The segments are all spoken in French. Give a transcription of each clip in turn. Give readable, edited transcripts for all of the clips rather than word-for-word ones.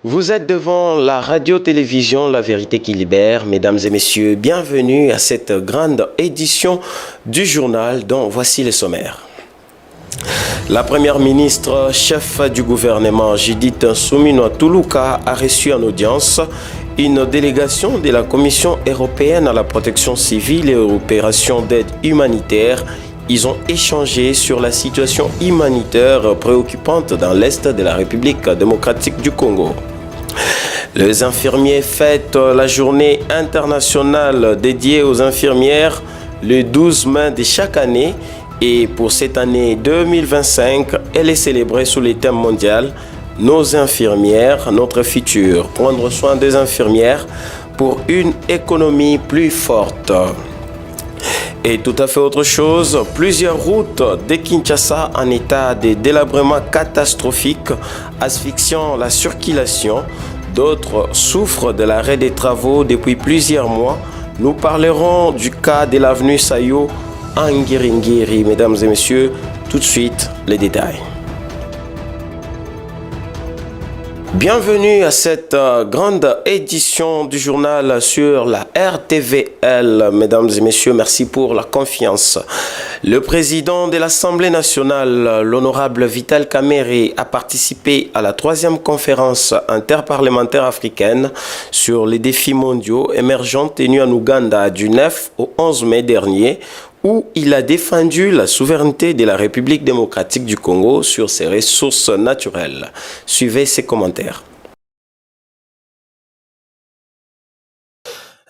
Vous êtes devant la radio-télévision La Vérité qui Libère. Mesdames et messieurs, bienvenue à cette grande édition du journal dont voici les sommaires. La première ministre, chef du gouvernement Judith Suminwa Tuluka, a reçu en audience une délégation de la Commission européenne à la protection civile et aux opérations d'aide humanitaire. Ils ont échangé sur la situation humanitaire préoccupante dans l'Est de la République démocratique du Congo. Les infirmiers fêtent la journée internationale dédiée aux infirmières le 12 mai de chaque année. Et pour cette année 2025, elle est célébrée sous le thème mondial « Nos infirmières, notre futur ». Prendre soin des infirmières pour une économie plus forte. Et tout à fait autre chose, plusieurs routes de Kinshasa en état de délabrement catastrophique, asphyxiant la circulation. D'autres souffrent de l'arrêt des travaux depuis plusieurs mois. Nous parlerons du cas de l'avenue Sayo en Ngiringiri. Mesdames et messieurs, tout de suite, les détails. Bienvenue à cette grande édition du journal sur la RTVL. Mesdames et messieurs, merci pour la confiance. Le président de l'Assemblée nationale, l'honorable Vital Kamerhe, a participé à la 3e conférence interparlementaire africaine sur les défis mondiaux émergents tenue en Ouganda du 9 au 11 mai dernier, où il a défendu la souveraineté de la République démocratique du Congo sur ses ressources naturelles. Suivez ses commentaires.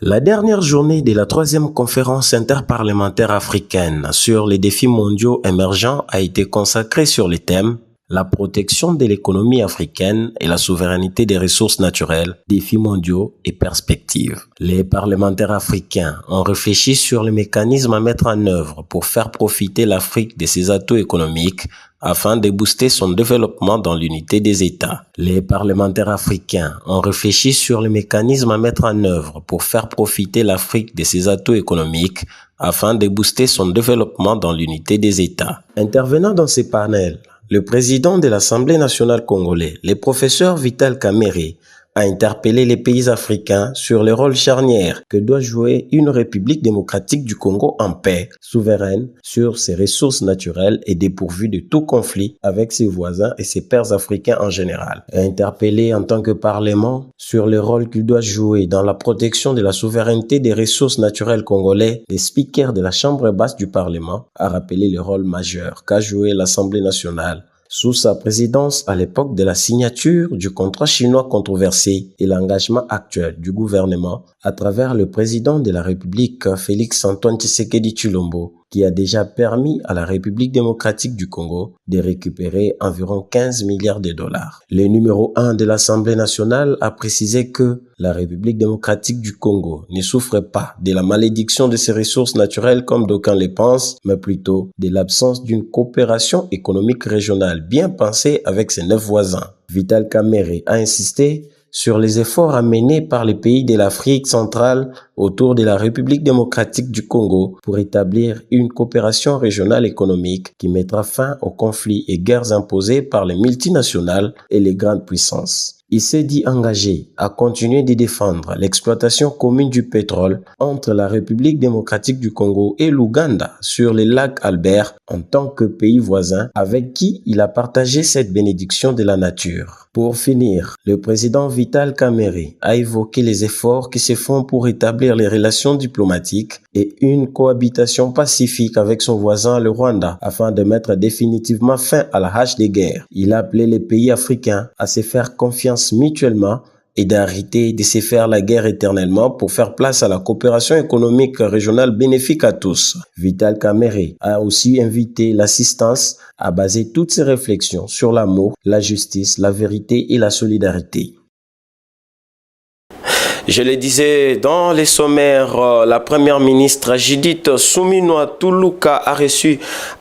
La dernière journée de la 3e conférence interparlementaire africaine sur les défis mondiaux émergents a été consacrée sur les thèmes la protection de l'économie africaine et la souveraineté des ressources naturelles, défis mondiaux et perspectives. Les parlementaires africains ont réfléchi sur les mécanismes à mettre en œuvre pour faire profiter l'Afrique de ses atouts économiques afin de booster son développement dans l'unité des États. Les parlementaires africains ont réfléchi sur les mécanismes à mettre en œuvre pour faire profiter l'Afrique de ses atouts économiques afin de booster son développement dans l'unité des États. Intervenant dans ces panels, le président de l'Assemblée nationale congolaise, le professeur Vital Kamerhe, a interpellé les pays africains sur le rôle charnière que doit jouer une République démocratique du Congo en paix, souveraine sur ses ressources naturelles et dépourvue de tout conflit avec ses voisins et ses pairs africains en général. A interpellé en tant que Parlement sur le rôle qu'il doit jouer dans la protection de la souveraineté des ressources naturelles congolais, le speaker de la Chambre basse du Parlement a rappelé le rôle majeur qu'a joué l'Assemblée nationale sous sa présidence à l'époque de la signature du contrat chinois controversé et l'engagement actuel du gouvernement à travers le président de la République Félix-Antoine Tshisekedi Tshilombo, qui a déjà permis à la République démocratique du Congo de récupérer environ 15 milliards de dollars. Le numéro 1 de l'Assemblée nationale a précisé que la République démocratique du Congo ne souffre pas de la malédiction de ses ressources naturelles comme d'aucuns le pensent, mais plutôt de l'absence d'une coopération économique régionale bien pensée avec ses 9 voisins. Vital Kamerhe a insisté sur les efforts à mener par les pays de l'Afrique centrale autour de la République démocratique du Congo pour établir une coopération régionale économique qui mettra fin aux conflits et guerres imposés par les multinationales et les grandes puissances. Il s'est dit engagé à continuer de défendre l'exploitation commune du pétrole entre la République démocratique du Congo et l'Ouganda sur les lacs Albert en tant que pays voisin avec qui il a partagé cette bénédiction de la nature. Pour finir, le président Vital Kamerhe a évoqué les efforts qui se font pour établir les relations diplomatiques et une cohabitation pacifique avec son voisin le Rwanda afin de mettre définitivement fin à la hache des guerres. Il a appelé les pays africains à se faire confiance mutuellement et d'arrêter de se faire la guerre éternellement pour faire place à la coopération économique régionale bénéfique à tous. Vital Kamerhe a aussi invité l'assistance à baser toutes ses réflexions sur l'amour, la justice, la vérité et la solidarité. Je le disais dans les sommaires, la première ministre Judith Suminwa Tuluka a reçu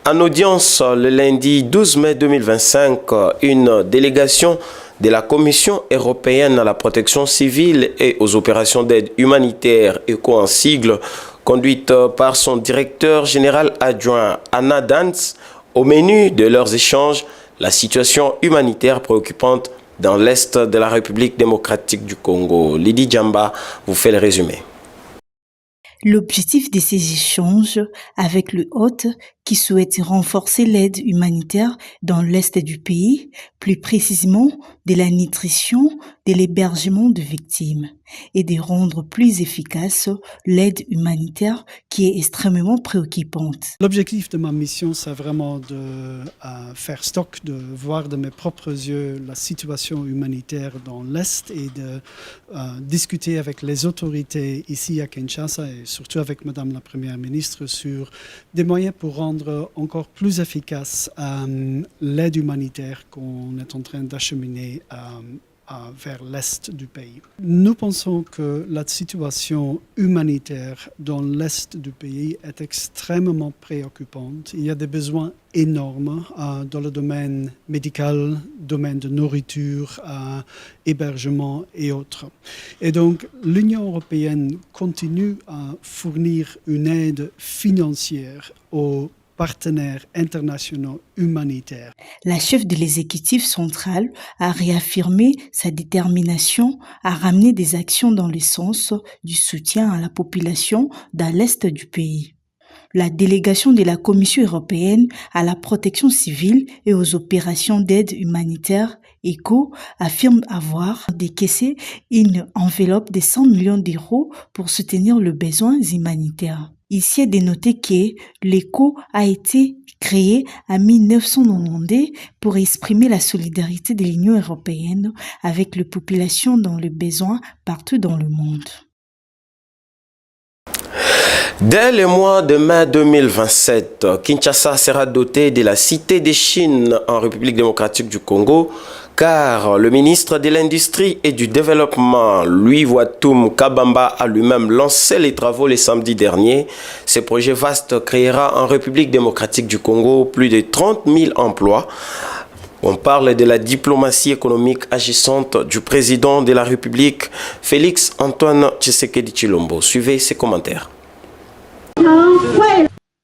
en audience le lundi 12 mai 2025 une délégation de la Commission européenne à la protection civile et aux opérations d'aide humanitaire, ECHO en sigle, conduite par son directeur général adjoint Anna Dantz. Au menu de leurs échanges, la situation humanitaire préoccupante dans l'est de la République démocratique du Congo. Lydie Djamba vous fait le résumé. L'objectif de ces échanges avec le hôte qui souhaite renforcer l'aide humanitaire dans l'est du pays, plus précisément de la nutrition, de l'hébergement de victimes et de rendre plus efficace l'aide humanitaire qui est extrêmement préoccupante. L'objectif de ma mission, c'est vraiment de faire stock, de voir de mes propres yeux la situation humanitaire dans l'Est et de discuter avec les autorités ici à Kinshasa et surtout avec Madame la Première ministre sur des moyens pour rendre encore plus efficace l'aide humanitaire qu'on est en train d'acheminer vers l'est du pays. Nous pensons que la situation humanitaire dans l'est du pays est extrêmement préoccupante. Il y a des besoins énormes dans le domaine médical, domaine de nourriture, hébergement et autres. Et donc, l'Union européenne continue à fournir une aide financière aux partenaires internationaux humanitaires. La chef de l'exécutif central a réaffirmé sa détermination à ramener des actions dans le sens du soutien à la population dans l'est du pays. La délégation de la Commission européenne à la protection civile et aux opérations d'aide humanitaire ECHO affirme avoir décaissé une enveloppe de 100 millions d'euros pour soutenir les besoins humanitaires. Ici est de noter que l'ECHO a été créé en 1990 pour exprimer la solidarité de l'Union européenne avec les populations dans le besoin partout dans le monde. Dès le mois de mai 2027, Kinshasa sera dotée de la Cité des Chines en République démocratique du Congo, car le ministre de l'Industrie et du Développement, Louis Watum Kabamba, a lui-même lancé les travaux le samedi dernier. Ce projet vaste créera en République démocratique du Congo plus de 30 000 emplois. On parle de la diplomatie économique agissante du président de la République, Félix Antoine Tshisekedi Tshilombo. Suivez ses commentaires.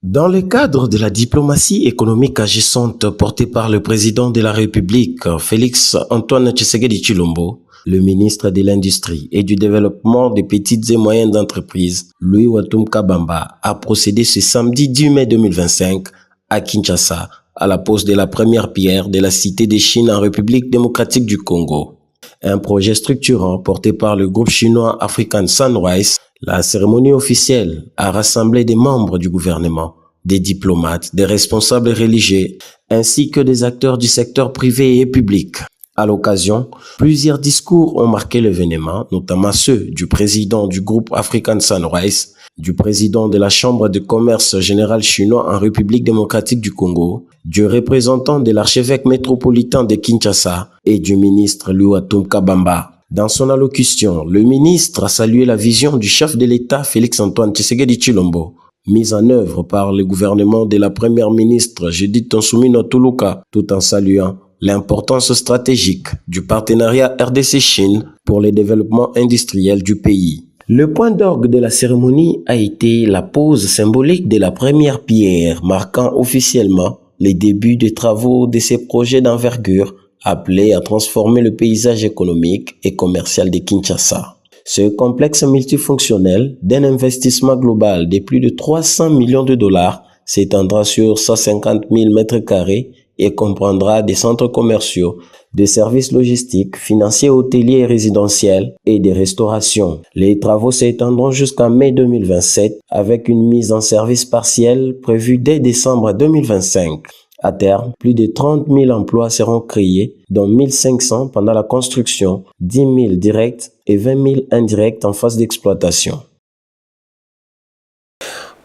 Dans le cadre de la diplomatie économique agissante portée par le président de la République, Félix Antoine Tshisekedi Tshilombo, le ministre de l'Industrie et du Développement des petites et moyennes entreprises, Louis Watum Kabamba, a procédé ce samedi 10 mai 2025 à Kinshasa à la pose de la première pierre de la Cité des Chines en République démocratique du Congo. Un projet structurant porté par le groupe chinois African Sunrise. La cérémonie officielle a rassemblé des membres du gouvernement, des diplomates, des responsables religieux, ainsi que des acteurs du secteur privé et public. À l'occasion, plusieurs discours ont marqué l'événement, notamment ceux du président du groupe African Sunrise, du président de la Chambre de commerce générale chinois en République démocratique du Congo, du représentant de l'archevêque métropolitain de Kinshasa et du ministre Louis Watum Kabamba. Dans son allocution, le ministre a salué la vision du chef de l'État Félix Antoine Tshisekedi Tshilombo, mise en œuvre par le gouvernement de la première ministre Judith Nsumino Tuluka, tout en saluant l'importance stratégique du partenariat RDC-Chine pour le développement industriel du pays. Le point d'orgue de la cérémonie a été la pose symbolique de la première pierre, marquant officiellement les débuts des travaux de ces projets d'envergure appelés à transformer le paysage économique et commercial de Kinshasa. Ce complexe multifonctionnel d'un investissement global de plus de 300 millions de dollars s'étendra sur 150 000 mètres carrés et comprendra des centres commerciaux, des services logistiques, financiers, hôteliers et résidentiels et des restaurations. Les travaux s'étendront jusqu'en mai 2027 avec une mise en service partielle prévue dès décembre 2025. À terme, plus de 30 000 emplois seront créés, dont 1 500 pendant la construction, 10 000 directs et 20 000 indirects en phase d'exploitation.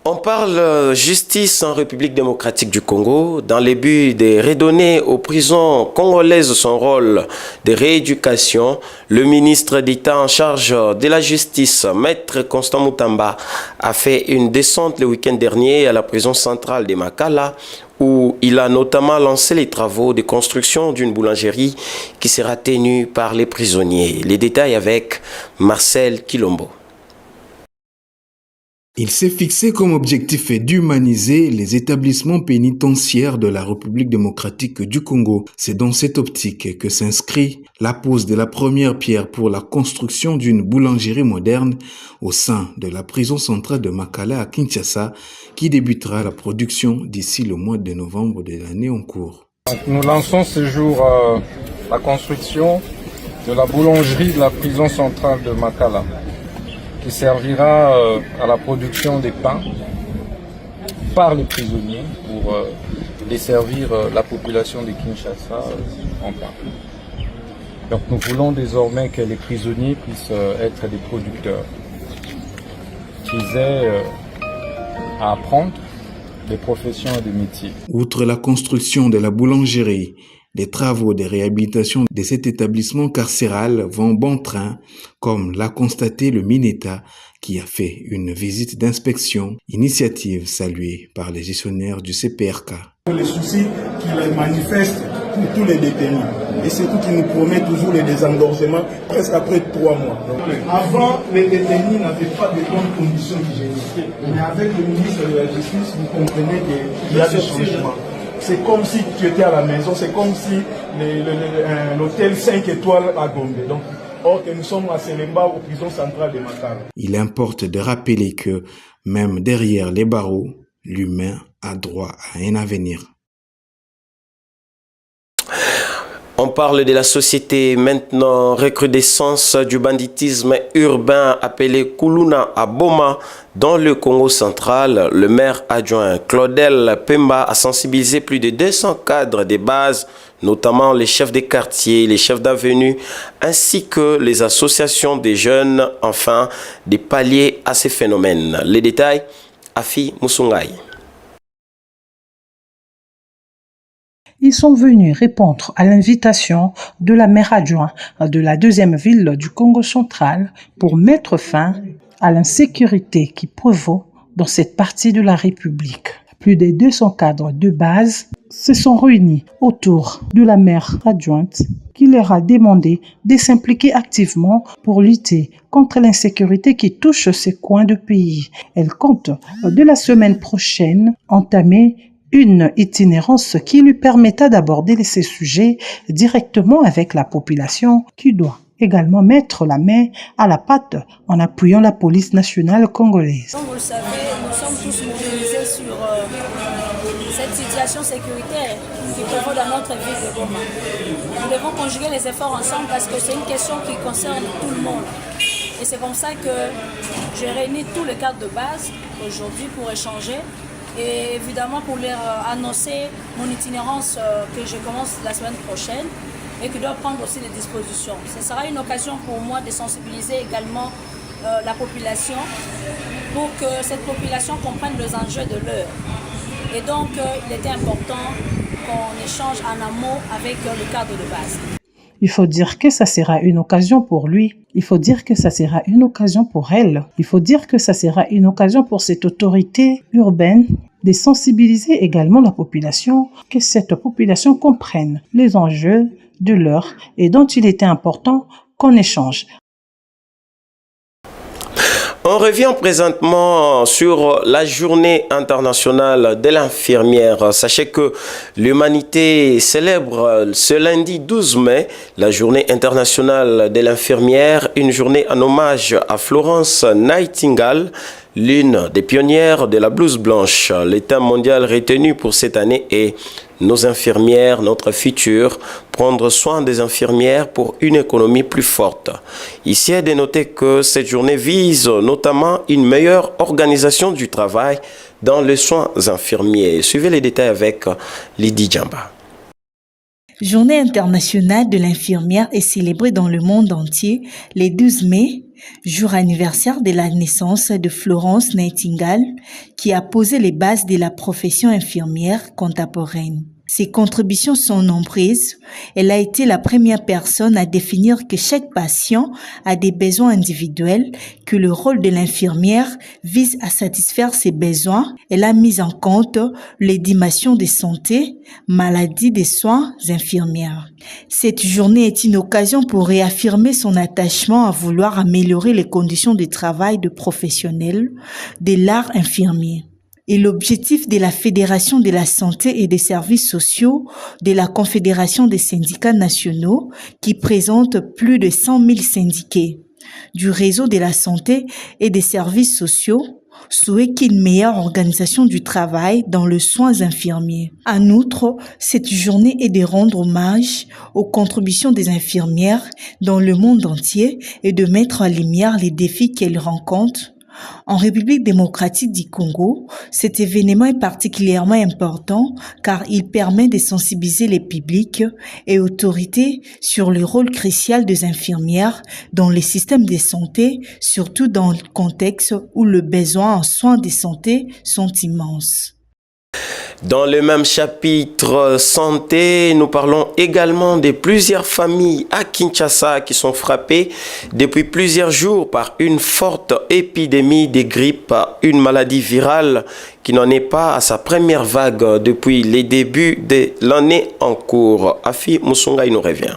On parle justice en République démocratique du Congo dans le but de redonner aux prisons congolaises son rôle de rééducation. Le ministre d'État en charge de la justice, Maître Constant Mutamba, a fait une descente le week-end dernier à la prison centrale de Makala, où il a notamment lancé les travaux de construction d'une boulangerie qui sera tenue par les prisonniers. Les détails avec Marcel Kilombo. Il s'est fixé comme objectif d'humaniser les établissements pénitentiaires de la République démocratique du Congo. C'est dans cette optique que s'inscrit la pose de la première pierre pour la construction d'une boulangerie moderne au sein de la prison centrale de Makala à Kinshasa, qui débutera la production d'ici le mois de novembre de l'année en cours. Donc, nous lançons ce jour la construction de la boulangerie de la prison centrale de Makala, qui servira à la production des pains par les prisonniers pour desservir la population de Kinshasa en pain. Donc nous voulons désormais que les prisonniers puissent être des producteurs, qu'ils aient à apprendre des professions et des métiers. Outre la construction de la boulangerie, les travaux de réhabilitation de cet établissement carcéral vont bon train, comme l'a constaté le MINETA, qui a fait une visite d'inspection, initiative saluée par les gestionnaires du CPRK. Les soucis qu'ils manifestent pour tous les détenus, et surtout qu'ils nous promettent toujours les désengorgements presque après 3 mois. Avant, les détenus n'avaient pas de bonnes conditions hygiéniques, mais avec le ministre de la Justice, vous comprenez qu'il y a des changements. C'est comme si tu étais à la maison, c'est comme si l'hôtel 5 étoiles à Gombe. Donc, or que nous sommes à Selemba, aux prisons centrales de Makala. Il importe de rappeler que, même derrière les barreaux, l'humain a droit à un avenir. On parle de la société maintenant, recrudescence du banditisme urbain appelé Kuluna à Boma dans le Congo central. Le maire adjoint Claudel Pemba a sensibilisé plus de 200 cadres des bases, notamment les chefs des quartiers, les chefs d'avenue, ainsi que les associations des jeunes, enfin des paliers à ces phénomènes. Les détails, Afi Musungai. Ils sont venus répondre à l'invitation de la maire adjointe de la deuxième ville du Congo central pour mettre fin à l'insécurité qui prévaut dans cette partie de la République. Plus de 200 cadres de base se sont réunis autour de la maire adjointe qui leur a demandé de s'impliquer activement pour lutter contre l'insécurité qui touche ces coins de pays. Elle compte de la semaine prochaine entamer une itinérance qui lui permettra d'aborder ces sujets directement avec la population qui doit également mettre la main à la pâte en appuyant la police nationale congolaise. Comme vous le savez, nous sommes tous mobilisés sur cette situation sécuritaire qui prévaut dans notre ville de Goma. Nous devons conjuguer les efforts ensemble parce que c'est une question qui concerne tout le monde. Et c'est comme ça que j'ai réuni tous les cadres de base aujourd'hui pour échanger. Et évidemment pour leur annoncer mon itinérance que je commence la semaine prochaine et qui doit prendre aussi des dispositions. Ce sera une occasion pour moi de sensibiliser également la population pour que cette population comprenne les enjeux de l'heure. Et donc il était important qu'on échange en amont avec le cadre de base. Il faut dire que ça sera une occasion pour lui. Il faut dire que ça sera une occasion pour elle. Il faut dire que ça sera une occasion pour cette autorité urbaine de sensibiliser également la population, que cette population comprenne les enjeux de l'heure et dont il était important qu'on échange. On revient présentement sur la journée internationale de l'infirmière. Sachez que l'humanité célèbre ce lundi 12 mai la journée internationale de l'infirmière, une journée en hommage à Florence Nightingale, l'une des pionnières de la blouse blanche. Le thème mondial retenu pour cette année est « Nos infirmières, notre futur », prendre soin des infirmières pour une économie plus forte. Ici est de noter que cette journée vise notamment une meilleure organisation du travail dans les soins infirmiers. Suivez les détails avec Lydie Djamba. Journée internationale de l'infirmière est célébrée dans le monde entier le 12 mai, jour anniversaire de la naissance de Florence Nightingale, qui a posé les bases de la profession infirmière contemporaine. Ses contributions sont nombreuses. Elle a été la première personne à définir que chaque patient a des besoins individuels, que le rôle de l'infirmière vise à satisfaire ses besoins. Elle a mis en compte les dimensions de santé, maladie des soins infirmières. Cette journée est une occasion pour réaffirmer son attachement à vouloir améliorer les conditions de travail de professionnels de l'art infirmier. Et l'objectif de la Fédération de la santé et des services sociaux de la Confédération des syndicats nationaux, qui présente plus de 100 000 syndiqués, du réseau de la santé et des services sociaux, souhaite une meilleure organisation du travail dans les soins infirmiers. En outre, cette journée est de rendre hommage aux contributions des infirmières dans le monde entier et de mettre en lumière les défis qu'elles rencontrent. En République démocratique du Congo, cet événement est particulièrement important car il permet de sensibiliser les publics et autorités sur le rôle crucial des infirmières dans les systèmes de santé, surtout dans le contexte où les besoins en soins de santé sont immenses. Dans le même chapitre santé, nous parlons également de plusieurs familles à Kinshasa qui sont frappées depuis plusieurs jours par une forte épidémie de grippe, une maladie virale qui n'en est pas à sa première vague depuis les débuts de l'année en cours. Afi Musunga, il nous revient.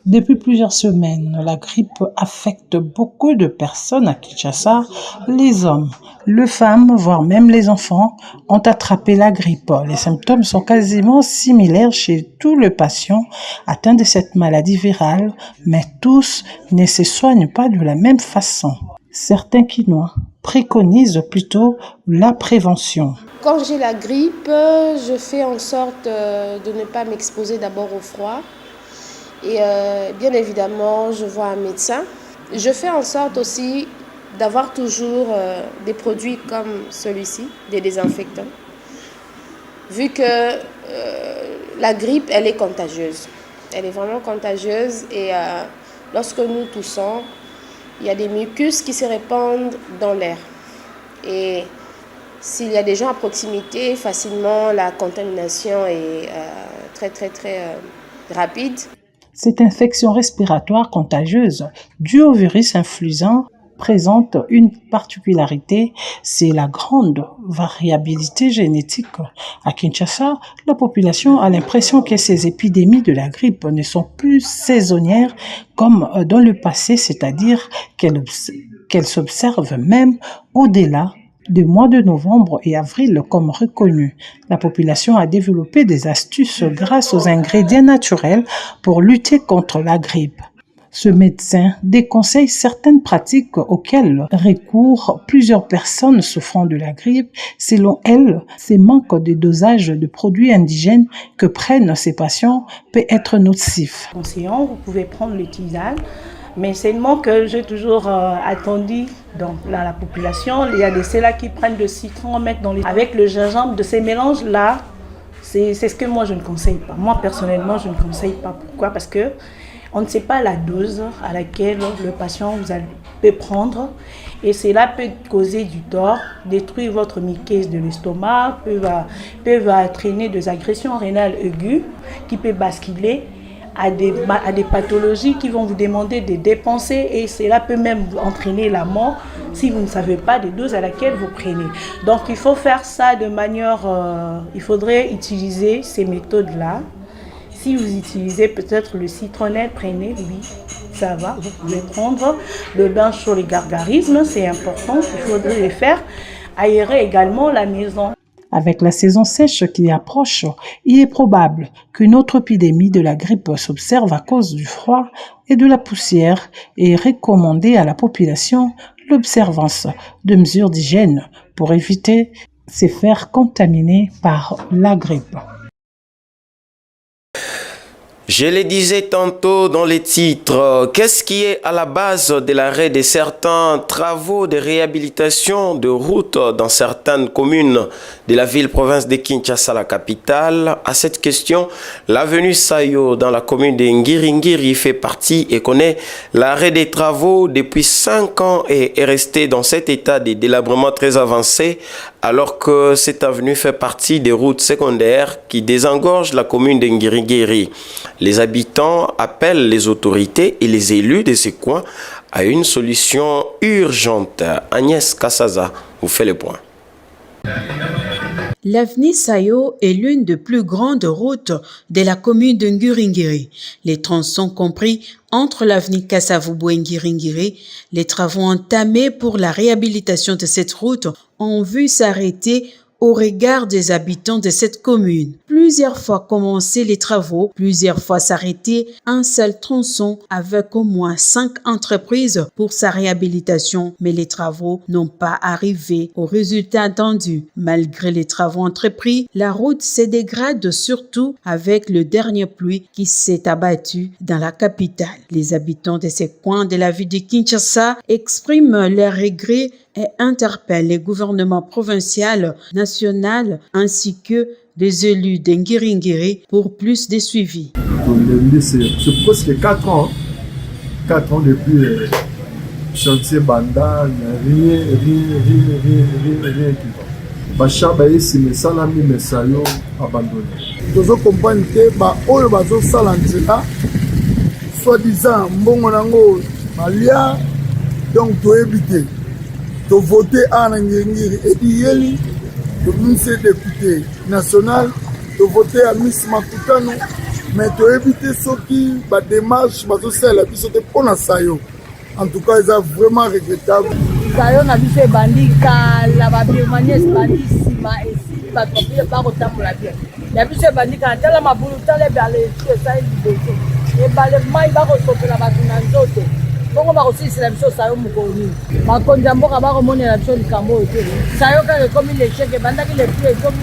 Depuis plusieurs semaines, la grippe affecte beaucoup de personnes à Kinshasa. Les hommes, les femmes, voire même les enfants ont attrapé la grippe. Les symptômes sont quasiment similaires chez tous les patients atteints de cette maladie virale, mais tous ne se soignent pas de la même façon. Certains Kinois préconisent plutôt la prévention. Quand j'ai la grippe, je fais en sorte de ne pas m'exposer d'abord au froid. Et bien évidemment, je vois un médecin. Je fais en sorte aussi d'avoir toujours des produits comme celui-ci, des désinfectants. Vu que la grippe, elle est contagieuse. Elle est vraiment contagieuse et lorsque nous toussons, il y a des mucus qui se répandent dans l'air. Et s'il y a des gens à proximité, facilement la contamination est très rapide. Cette infection respiratoire contagieuse due au virus influenza présente une particularité, c'est la grande variabilité génétique. À Kinshasa, la population a l'impression que ces épidémies de la grippe ne sont plus saisonnières comme dans le passé, c'est-à-dire qu'elles s'observent même au-delà du mois de novembre et avril comme reconnu. La population a développé des astuces grâce aux ingrédients naturels pour lutter contre la grippe. Ce médecin déconseille certaines pratiques auxquelles recourent plusieurs personnes souffrant de la grippe. Selon elle, ce manque de dosage de produits indigènes que prennent ces patients peut être nocif. Conseillant, vous pouvez prendre le tisane. Mais seulement que j'ai toujours attendu dans la population, il y a de ceux-là qui prennent le citron, mettent dans avec le gingembre, de ces mélanges-là, c'est ce que moi je ne conseille pas. Moi personnellement, je ne conseille pas. Pourquoi? Parce que on ne sait pas la dose à laquelle le patient peut prendre et cela peut causer du tort, détruire votre muqueuse de l'estomac, peut entraîner des agressions rénales aiguës qui peuvent basculer à des pathologies qui vont vous demander de dépenser et cela peut même entraîner la mort si vous ne savez pas des doses à laquelle vous prenez. Donc il faut faire ça de manière, il faudrait utiliser ces méthodes-là. Si vous utilisez peut-être le citronnet, prenez, oui, ça va. Vous pouvez prendre le bain sur les gargarismes, c'est important, il faudrait le faire. Aérer également la maison. Avec la saison sèche qui approche, il est probable qu'une autre épidémie de la grippe s'observe à cause du froid et de la poussière et recommander à la population l'observance de mesures d'hygiène pour éviter de se faire contaminer par la grippe. Je le disais tantôt dans les titres, qu'est-ce qui est à la base de l'arrêt de certains travaux de réhabilitation de routes dans certaines communes de la ville-province de Kinshasa, la capitale? À cette question, l'avenue Sayo dans la commune de Ngiringiri fait partie et connaît l'arrêt des travaux depuis 5 ans et est resté dans cet état de délabrement très avancé alors que cette avenue fait partie des routes secondaires qui désengorgent la commune de Ngiri-Ngiri. Les habitants appellent les autorités et les élus de ces coins à une solution urgente. Agnès Kassaza vous fait le point. L'avenue Sayo est l'une des plus grandes routes de la commune de Ngiri-Ngiri. Les tronçons compris entre l'avenue Kassavubu et Ngiri-Ngiri, les travaux entamés pour la réhabilitation de cette route ont vu s'arrêter au regard des habitants de cette commune. Plusieurs fois commencé les travaux, plusieurs fois s'arrêter un seul tronçon avec au moins 5 entreprises pour sa réhabilitation, mais les travaux n'ont pas arrivé au résultat attendu. Malgré les travaux entrepris, la route se dégrade surtout avec le dernier pluie qui s'est abattu dans la capitale. Les habitants de ces coins de la ville de Kinshasa expriment leurs regrets et interpelle les gouvernements provincial, national ainsi que des élus d'Ngiri-Ngiri pour plus de suivi. C'est presque 4 ans. 4 ans depuis le chantier Banda, rien qui va. Bachaba ici, mais salami, mais sayo abandonné. Nous comprenons que Oyo Bazo Salantila, soi-disant, Mbongonango, Malia, donc tu éviter. De voter à Ngiri et d'y de ministre député national, de voter à Miss Makutano, mais de éviter ceux qui la démarche, pour la Sayo. En tout cas, ils sont vraiment regrettables. Sayo n'a vu fait bandit, la babirmaniès bandit, Sima et si, pas trop, pas autant pour la bière. Il a vu fait bandit, quand elle a ma boule, elle est bien les tuer, ça est libéré. Et balèvement, il va recevoir la babirmaniès. Bongo ba aussi c'est la chose ça yo mukoni makonza mboka ba komone la chose likambo ete ça yo ka comme les chèques bandaki les plus comme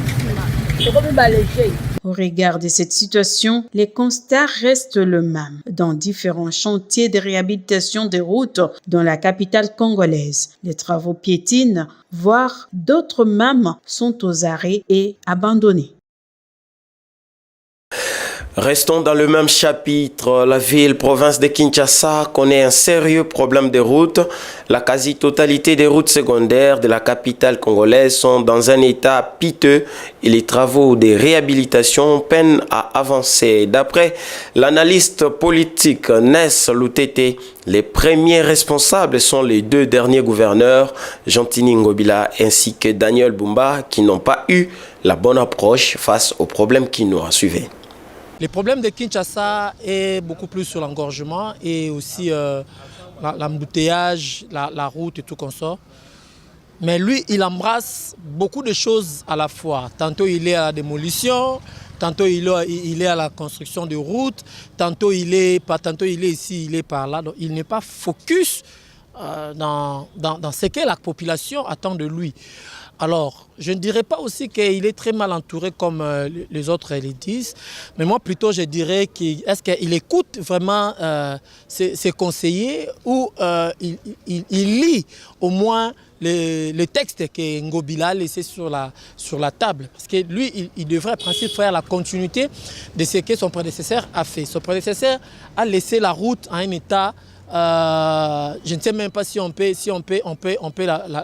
c'est comme ba les chèques. Au regard de cette situation, les constats restent le même dans différents chantiers de réhabilitation des routes dans la capitale congolaise. Les travaux piétinent, voire d'autres même sont aux arrêts et abandonnés. Restons dans le même chapitre. La ville-province de Kinshasa connaît un sérieux problème de routes. La quasi-totalité des routes secondaires de la capitale congolaise sont dans un état piteux et les travaux de réhabilitation peinent à avancer. D'après l'analyste politique Ness Loutete, les premiers responsables sont les 2 derniers gouverneurs, Jantini Ngobila ainsi que Daniel Bumba, qui n'ont pas eu la bonne approche face aux problèmes qui nous suivaient. Le problème de Kinshasa est beaucoup plus sur l'engorgement et aussi l'embouteillage, la route et tout comme ça. Mais lui, il embrasse beaucoup de choses à la fois. Tantôt il est à la démolition, tantôt il est à la construction de routes, tantôt il est ici, il est par là. Donc il n'est pas focus dans ce que la population attend de lui. Alors, je ne dirais pas aussi qu'il est très mal entouré comme les autres le disent, mais moi plutôt je dirais est-ce qu'il écoute vraiment ses conseillers ou il lit au moins les textes que Ngobila a laissés sur la table. Parce que lui, il devrait en principe faire la continuité de ce que son prédécesseur a fait. Son prédécesseur a laissé la route en un état... je ne sais même pas si on peut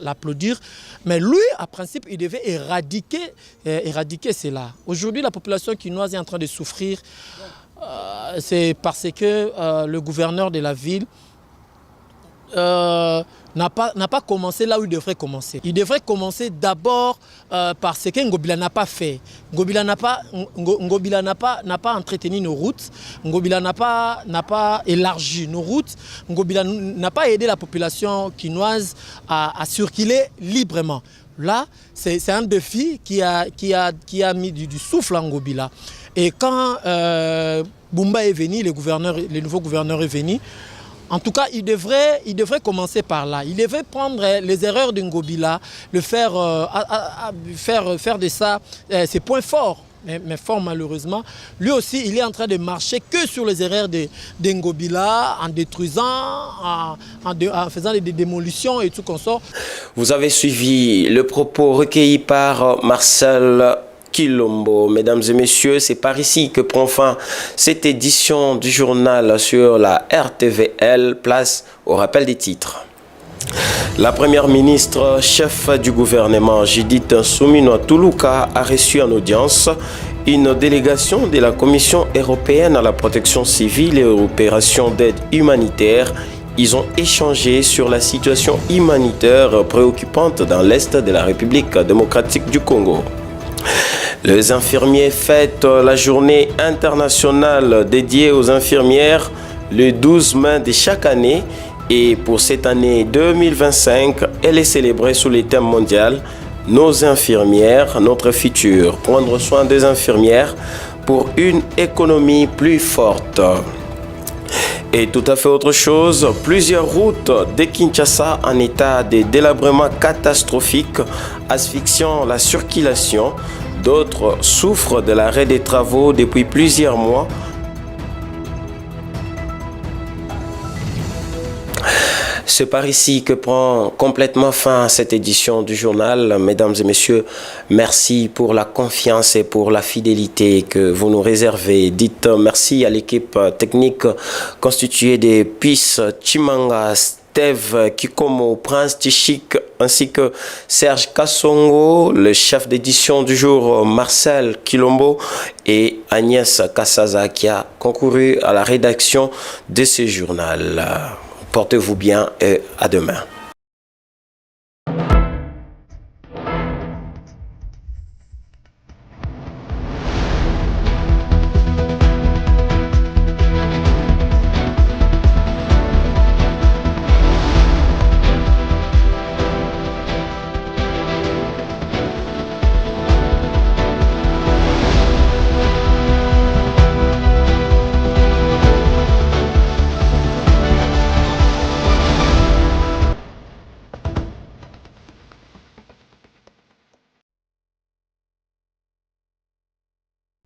l'applaudir, mais lui, à principe, il devait éradiquer cela. Aujourd'hui, la population quinoise est en train de souffrir. C'est parce que le gouverneur de la ville n'a pas commencé là où il devrait commencer. Il devrait commencer d'abord par ce que Ngobila n'a pas fait. Ngobila n'a pas entretenu nos routes. Ngobila n'a pas élargi nos routes. Ngobila n'a pas aidé la population quinoise à circuler librement. Là, c'est un défi qui a mis du souffle à Ngobila. Et quand Bumba est venu, le nouveau gouverneur est venu, en tout cas, il devrait commencer par là. Il devrait prendre les erreurs de Ngobila, faire de ça ses points forts. Mais fort malheureusement, lui aussi, il est en train de marcher que sur les erreurs de Ngobila, en détruisant, en faisant des démolitions et tout comme ça. Vous avez suivi le propos recueilli par Marcel Kilombo. Mesdames et messieurs, c'est par ici que prend fin cette édition du journal sur la RTVL. Place au rappel des titres. La première ministre, chef du gouvernement Judith Suminwa Tuluka, a reçu en audience une délégation de la Commission européenne à la protection civile et aux opérations d'aide humanitaire. Ils ont échangé sur la situation humanitaire préoccupante dans l'Est de la République démocratique du Congo. Les infirmiers fêtent la journée internationale dédiée aux infirmières le 12 mai de chaque année. Et pour cette année 2025, elle est célébrée sous le thème mondial « Nos infirmières, notre futur ». Prendre soin des infirmières pour une économie plus forte. Et tout à fait autre chose, plusieurs routes de Kinshasa en état de délabrement catastrophique, asphyxiant la circulation. D'autres souffrent de l'arrêt des travaux depuis plusieurs mois. C'est par ici que prend complètement fin cette édition du journal. Mesdames et messieurs, merci pour la confiance et pour la fidélité que vous nous réservez. Dites merci à l'équipe technique constituée des Peace Chimanga, Steve Kikomo, Prince Tichik, ainsi que Serge Kassongo, le chef d'édition du jour Marcel Kilombo et Agnès Kassaza qui a concouru à la rédaction de ce journal. Portez-vous bien et à demain.